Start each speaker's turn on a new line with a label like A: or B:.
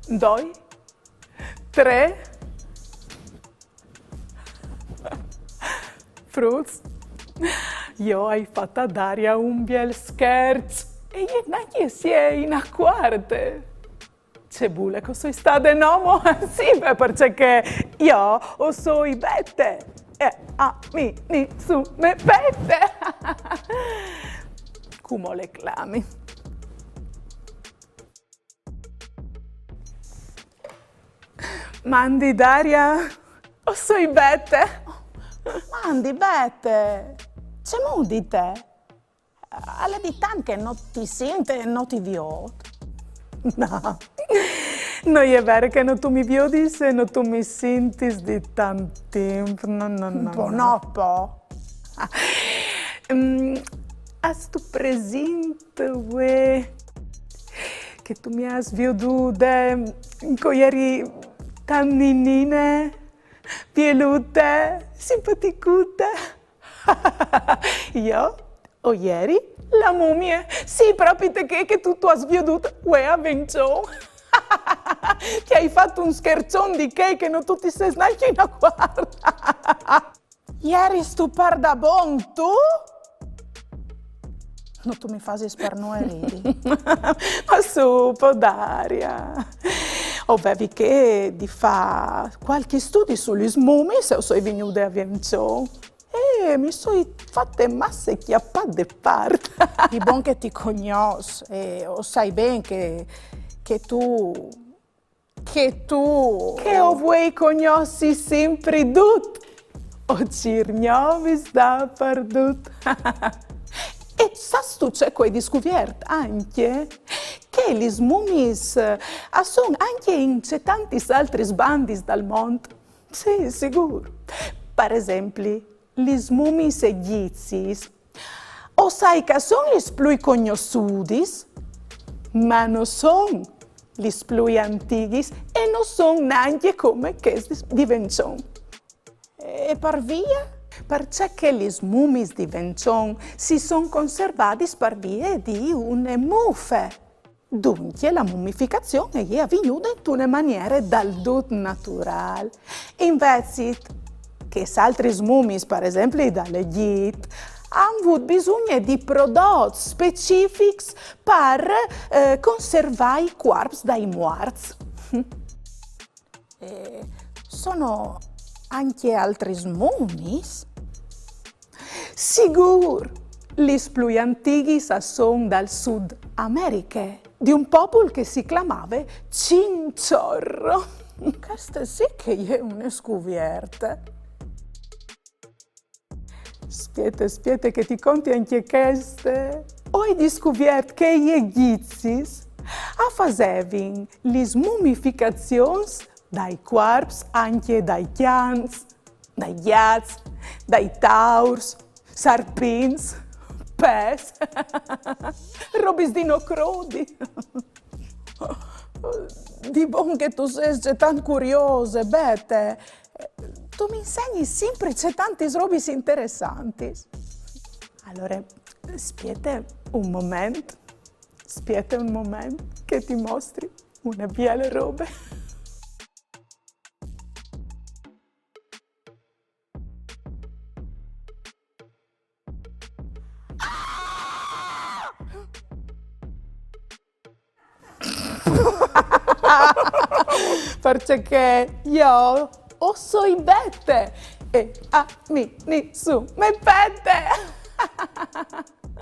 A: 2, 3. Fruz, io hai fatto a Daria un bel scherzo e non si è in acquarte. C'è bulle che sei stata in uomo? Sì, perché io so i bette e a mi su me bette. Come le clami? Mandi Daria o so i bette?
B: Mandi, bete, c'è mu di te? Alle di tan che non ti sente e non ti vede.
A: No, non è vero che non tu mi vedi se non tu mi senti di tanto tempo. No.
B: No, po'.
A: Hai tu presente, uè, che tu mi hai veduto ieri tanninine, pielute, simpaticute. Io, o ieri, la mummia. Sì, proprio te che tu hai veduto, uè, a Vencio. Ti hai fatto un scherzone di che non tu ti sei neanche in acquarto.
B: Ieri stuparda bon tu? No, tu mi fai spernueridi.
A: Ma su, Daria. Avevi che di fa qualche studio sugli smumi se sei venuta a Vencio. E mi sono fatte masse chiappate parte.
B: Di buon che ti conosci e o sai ben che tu...
A: Che o vuoi conosci sempre tutto. O cirnovi sta perdut. E sai tu c'è quei scoperto anche che gli smumis sono anche in tanti altri sbandi dal mondo. Sì, sicuro. Per esempio, gli smumis egizi. O sai che sono gli più conosciuti, ma non sono gli più antichi e non sono neanche come che diventano.
B: E per via?
A: Perché gli smumis di Vention si sono conservati per via di une muffe. Dunque la mummificazione è avvenuta in una maniera del tutto naturale. Invece che altri smumis, per esempio dall'Egitto, hanno avuto bisogno di prodotti specifici per conservare i corpi dai morti.
B: Sono anche altri smumis?
A: Sicuro, gli più antichi sono dal Sud America, di un popolo che si chiamava Cinciorro.
B: Questa sì che è una scoperta.
A: Aspetta che ti conti anche queste. Hai scoperto che gli egizi facevano le mummificazioni dai corpi anche dai cani, dai gatti, dai tauri, serpenti, pesci, robe di no crudi.
B: Di buon che tu sei tan curiosa, Bete. Tu mi insegni sempre c'è tante robe interessanti.
A: Allora, aspetta un momento che ti mostri una bella roba. Perché io so i bette e a mi su me bette.